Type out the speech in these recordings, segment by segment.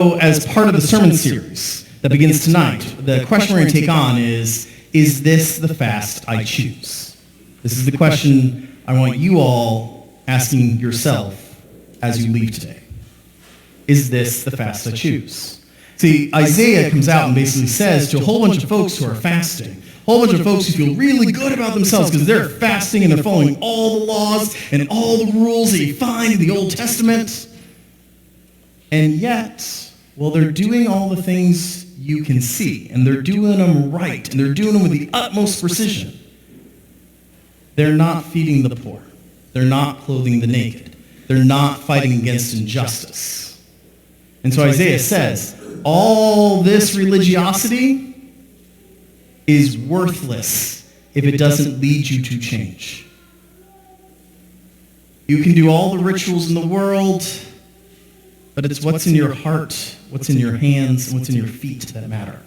So as part of the sermon series that begins tonight, the question we're going to take on is this the fast I choose? This is the question I want you all asking yourself as you leave today. Is this the fast I choose? See, Isaiah comes out and basically says to a whole bunch of folks who are fasting, a whole bunch of folks who feel really good about themselves because they're fasting and they're following all the laws and all the rules that you find in the Old Testament. And yet, well, they're doing all the things you can see, and they're doing them right, and they're doing them with the utmost precision. They're not feeding the poor. They're not clothing the naked. They're not fighting against injustice. And so Isaiah says, all this religiosity is worthless if it doesn't lead you to change. You can do all the rituals in the world, but it's what's in your heart, what's in your hands, and what's in your feet that matter.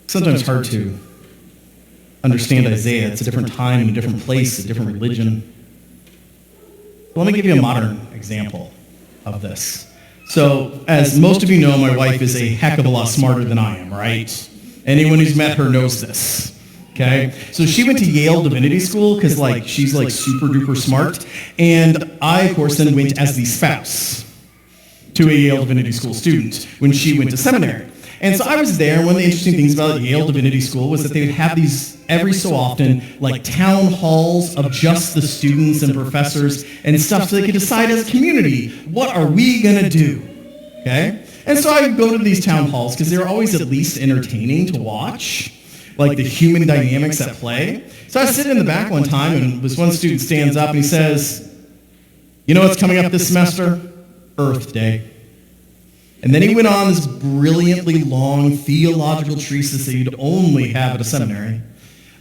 Sometimes hard to understand Isaiah. It's a different time, a different place, a different religion. Let me give you a modern example of this. So, as most of you know, my wife is a heck of a lot smarter than I am, right? Anyone who's met her knows this. Okay, so she went to Yale Divinity School because she's super duper smart, and I of course then went as the spouse to a Yale Divinity School student when she went to seminary. And so I was there, and one of the interesting things about Yale Divinity School was that they would have these every so often town halls of just the students and professors and stuff so they could decide as a community, what are we going to do? Okay, and so I would go to these town halls because they were always at least entertaining to watch. The human dynamics at play. So I was sitting in the back one time, and this one student stands up and he says, you know what's coming up this semester? Earth Day. And then he went on this brilliantly long theological treatise that you'd only have at a seminary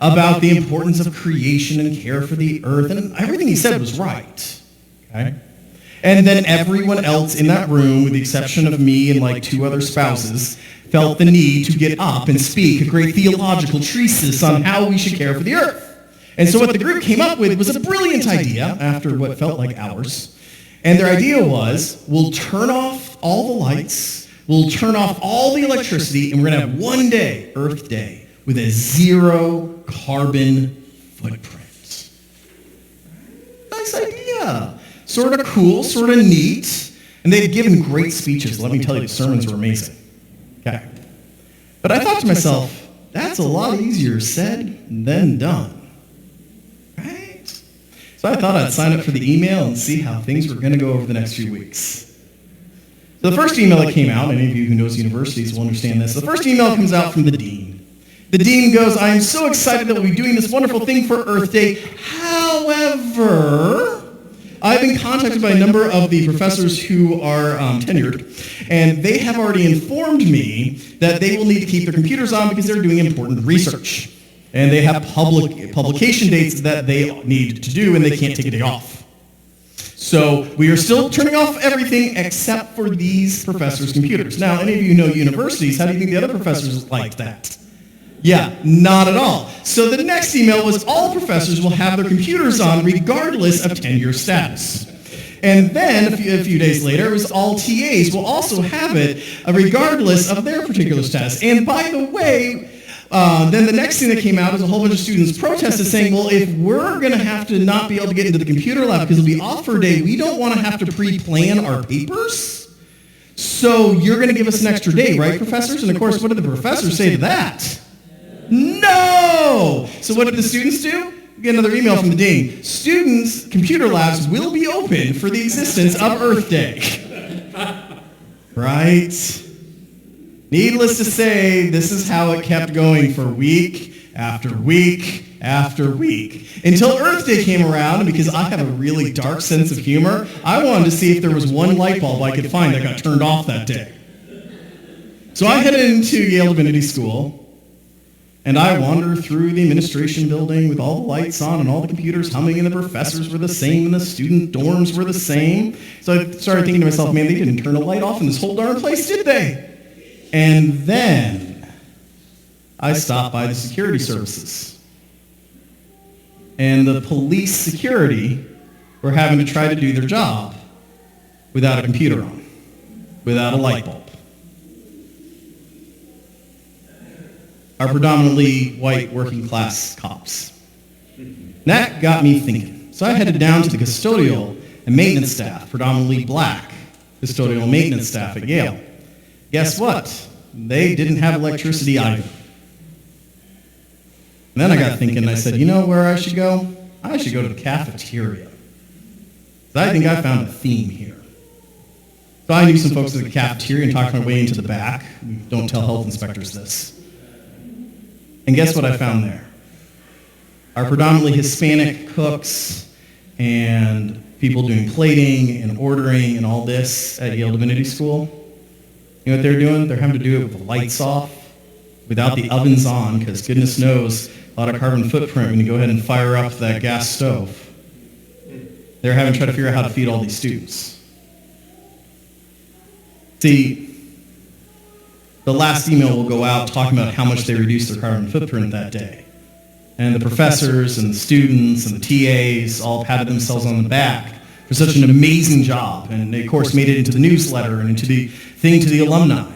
about the importance of creation and care for the earth, and everything he said was right. Okay? And then everyone else in that room, with the exception of me and two other spouses, felt the need to get up and speak a great theological treatise on how we should care for the earth. And so what the group came up with was a brilliant idea after what felt like hours. And their idea was, we'll turn off all the lights, we'll turn off all the electricity, and we're going to have one day, Earth Day, with a zero carbon footprint. Nice idea. Sort of cool, sort of neat. And they'd given great speeches. Let me tell you, the sermons were amazing. Okay. But I thought to myself, that's a lot easier said than done. Right? So I thought I'd sign up for the email and see how things were going to go over the next few weeks. So the first email that came out, any of you who knows universities will understand this, the first email comes out from the dean. The dean goes, I am so excited that we'll be doing this wonderful thing for Earth Day. However, I've been contacted by a number of the professors who are tenured, and they have already informed me that they will need to keep their computers on because they're doing important research. And they have publication dates that they need to do, and they can't take a day off. So we are still turning off everything except for these professors' computers. Now, any of you know universities, how do you think the other professors liked that? Yeah, not at all. So the next email was all professors will have their computers on regardless of tenure status. And then a few days later, it was all TAs will also have it regardless of their particular status. And by the way, then the next thing that came out is a whole bunch of students protested saying, well, if we're going to have to not be able to get into the computer lab because it'll be off for a day, we don't want to have to pre-plan our papers. So you're going to give us an extra day, right, professors? And of course, what did the professors say to that? No! So what did the students do? Get another email from the dean. Students' computer labs will be open for the existence of Earth Day. Right? Needless to say, this is how it kept going for week after week after week. Until Earth Day came around, and because I have a really dark sense of humor, I wanted to see if there was one light bulb I could find that got turned off that day. So I headed into Yale Divinity School, and I wandered through the administration building with all the lights on and all the computers humming, and the professors were the same and the student dorms were the same. So I started thinking to myself, man, they didn't turn a light off in this whole darn place, did they? And then I stopped by the security services. And the police security were having to try to do their job. without a computer on, without a light bulb. Are predominantly white working class cops. That got me thinking. So I headed down to the custodial and maintenance staff, predominantly black custodial and maintenance staff at Yale. Guess what? They didn't have electricity either. And then I got thinking, and I said, you know where I should go? I should go to the cafeteria. So I think I found a theme here. So I knew some folks at the cafeteria and talked my way into the back. Don't tell health inspectors this. And guess what I found there? Our predominantly Hispanic cooks and people doing plating and ordering and all this at Yale Divinity School. You know what they're doing? They're having to do it with the lights off, without the ovens on, because goodness knows a lot of carbon footprint when you go ahead and fire up that gas stove. They're having to try to figure out how to feed all these students. See, the last email will go out talking about how much they reduced their carbon footprint that day. And the professors and the students and the TAs all patted themselves on the back for such an amazing job. And they, of course, made it into the newsletter and into the thing to the alumni.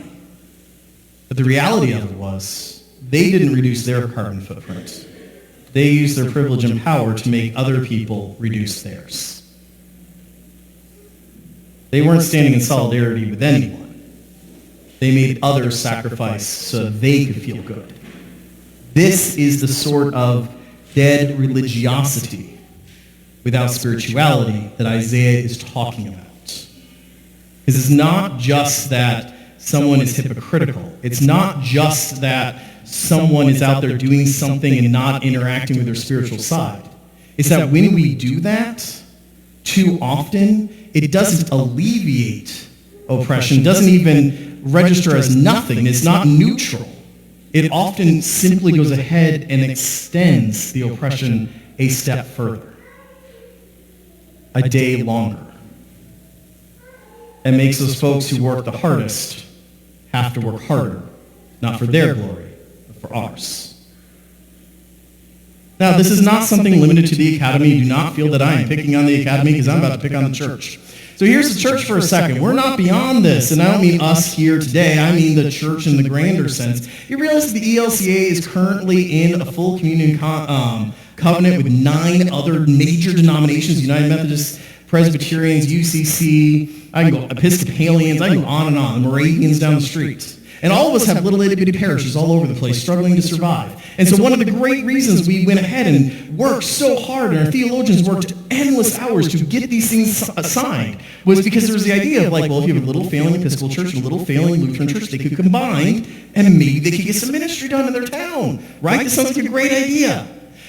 But the reality of it was, they didn't reduce their carbon footprint. They used their privilege and power to make other people reduce theirs. They weren't standing in solidarity with anyone. They made others sacrifice so they could feel good. This is the sort of dead religiosity without spirituality that Isaiah is talking about. Because it's not just that someone is hypocritical. It's not just that someone is out there doing something and not interacting with their spiritual side. It's that when we do that too often, it doesn't alleviate oppression, doesn't even register as nothing. It's not neutral. It often simply goes ahead and extends the oppression a step further, a day longer, and makes those folks who work the hardest have to work harder, not for their glory, but for ours. Now, this is not something limited to the academy. Do not feel that I am picking on the academy, because I'm about to pick on the church. So here's the church for a second. We're not beyond this, and I don't mean us here today. I mean the church in the grander sense. You realize that the ELCA is currently in a full communion covenant with 9 other major denominations: United Methodists, Presbyterians, UCC, I can go Episcopalians, I can go on and on, the Moravians down the street. And all of us have little itty-bitty parishes all over the place struggling to survive. And so one of the great reasons we went ahead and worked so hard, and our theologians worked endless hours to get these things assigned, was because there was the idea of like, well, if you have a little failing Episcopal church and a little failing Lutheran church, they could combine, and maybe they could get some ministry done in their town, right? This sounds like a great idea.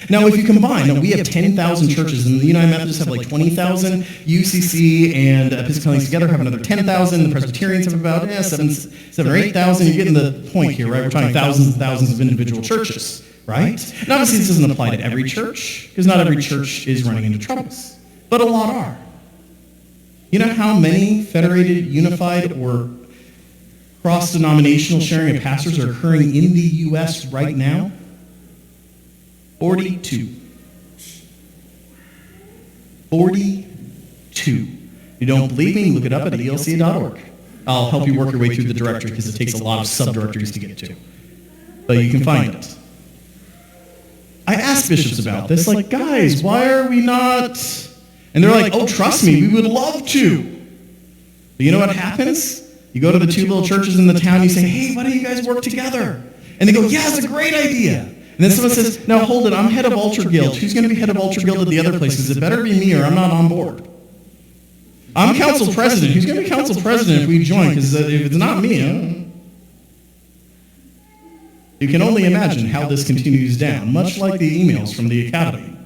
Now, if you combine, now we have 10,000 churches, and the United Methodists have like 20,000, UCC and Episcopalians together have another 10,000, the Presbyterians have about 7 or 8,000. You're getting the point here, right? We're talking thousands and thousands of individual churches, right? And obviously this doesn't apply to every church, because not every church is running into troubles, but a lot are. You know how many federated, unified, or cross-denominational sharing of pastors are occurring in the U.S. right now? 42. 42. You don't believe me? Look it up at elca.org. I'll help you work your way through the directory, because it takes a lot of subdirectories to get to. But you can find it. I asked bishops about this, like, guys, why are we not? And they're like, oh, trust me, we would love to. But you know what happens? You go to the 2 little churches in the town, you say, hey, why don't you guys work together? And they go, yeah, it's a great idea. And then someone says, now hold it, I'm head of Ultra Guild. Who's going to be head of Ultra Guild at the other places? It better be me, or I'm not on board. I'm council president. Who's going to be council president if we join? Because if it's not me, you can only imagine how this continues down, much like the emails from the academy.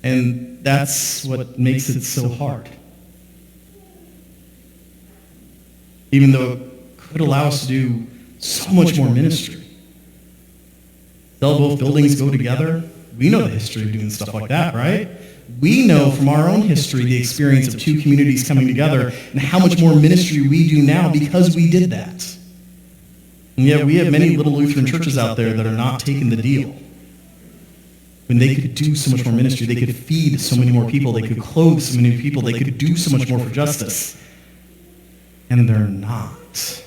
And that's what makes it so hard. Even though it could allow us to do so much more ministry. Both buildings go together. We know the history of doing stuff like that, right? We know from our own history the experience of 2 communities coming together and how much more ministry we do now because we did that. And yet we have many little Lutheran churches out there that are not taking the deal. when they could do so much more ministry, they could feed so many more people, they could clothe so many people, they could do so much more for justice. And they're not.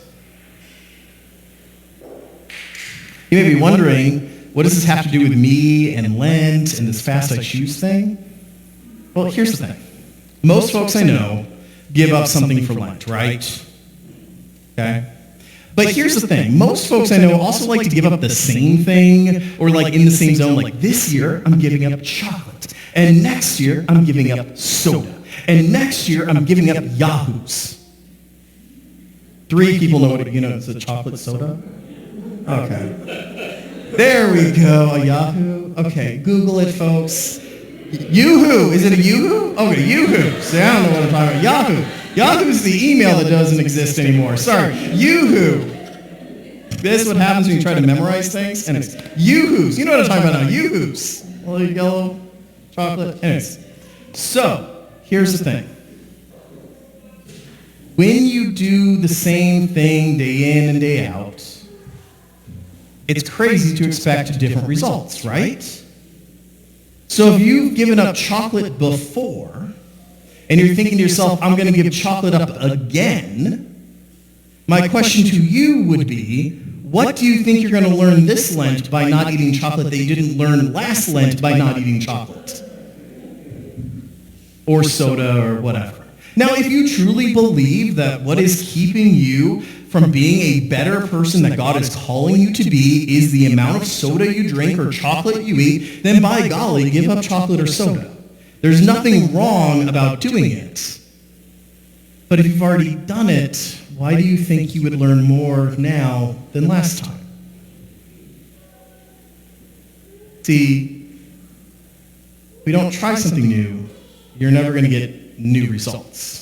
You may be wondering, what does this have to do with me and Lent and this fast I choose thing? Well, here's the thing. Most folks I know give up something for Lent, right? Okay? But here's the thing. Most folks I know also like to give up the same thing, or like in the same zone, like this year I'm giving up chocolate, and next year I'm giving up soda, and next year I'm giving up Yahoos. 3 people know what it's a chocolate soda? Okay. There we go, a Yahoo. Okay, Google it, folks. Yoo-hoo, is it a Yoo-hoo? Okay, Yoo-hoo. See, I don't know what I'm talking about. Yahoo. Yahoo's the email that doesn't exist anymore. Sorry, Yoo-hoo. This is what happens when you try to memorize things, and it's Yoo-hoos. You know what I'm talking about now, Yoo-hoos. Little yellow chocolate. Anyways, so here's the thing. When you do the same thing day in and day out, it's crazy to expect different results, right? So if you've given up chocolate before, and you're thinking to yourself, I'm going to give chocolate up again, my question to you would be, what do you think you're going to learn this Lent by not eating chocolate that you didn't learn last Lent by not eating chocolate? Or soda or whatever. Now, if you truly believe that what is keeping you from being a better person that God is calling you to be is the amount of soda you drink or chocolate you eat, then by golly, give up chocolate or soda. There's nothing wrong about doing it. But if you've already done it, why do you think you would learn more now than last time? See, if we don't try something new, you're never going to get new results.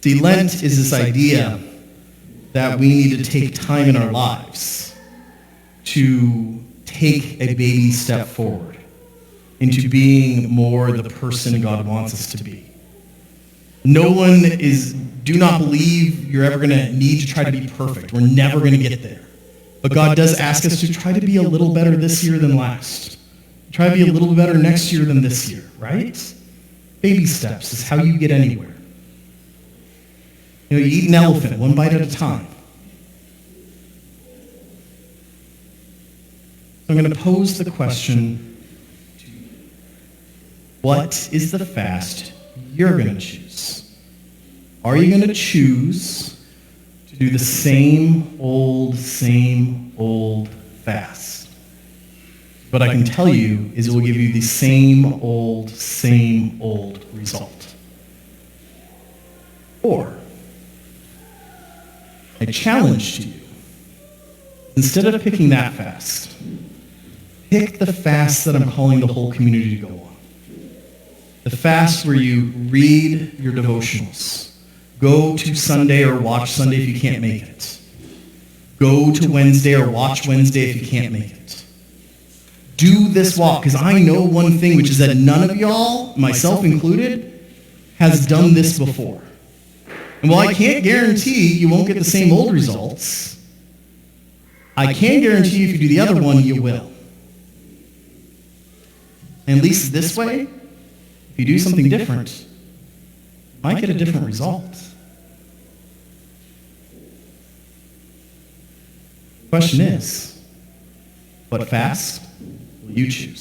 See, Lent is this idea that we need to take time in our lives to take a baby step forward into being more the person God wants us to be. Do not believe you're ever going to need to try to be perfect. We're never going to get there. But God does ask us to try to be a little better this year than last. Try to be a little better next year than this year, right? Baby steps is how you get anywhere. You eat an elephant one bite at a time. So I'm going to pose the question, what is the fast you're going to choose? Are you going to choose to do the same old fast? What I can tell you is it will give you the same old result. Or, a challenge to you, instead of picking that fast, pick the fast that I'm calling the whole community to go on. The fast where you read your devotionals. Go to Sunday or watch Sunday if you can't make it. Go to Wednesday or watch Wednesday if you can't make it. Do this walk, because I know one thing, which is that none of y'all, myself included, has done this before. And while I can't guarantee you won't get the same old results, I can guarantee you if you do the other one, you will. And at least this way, if you do something different, you might get a different result. The question is, what fast will you choose?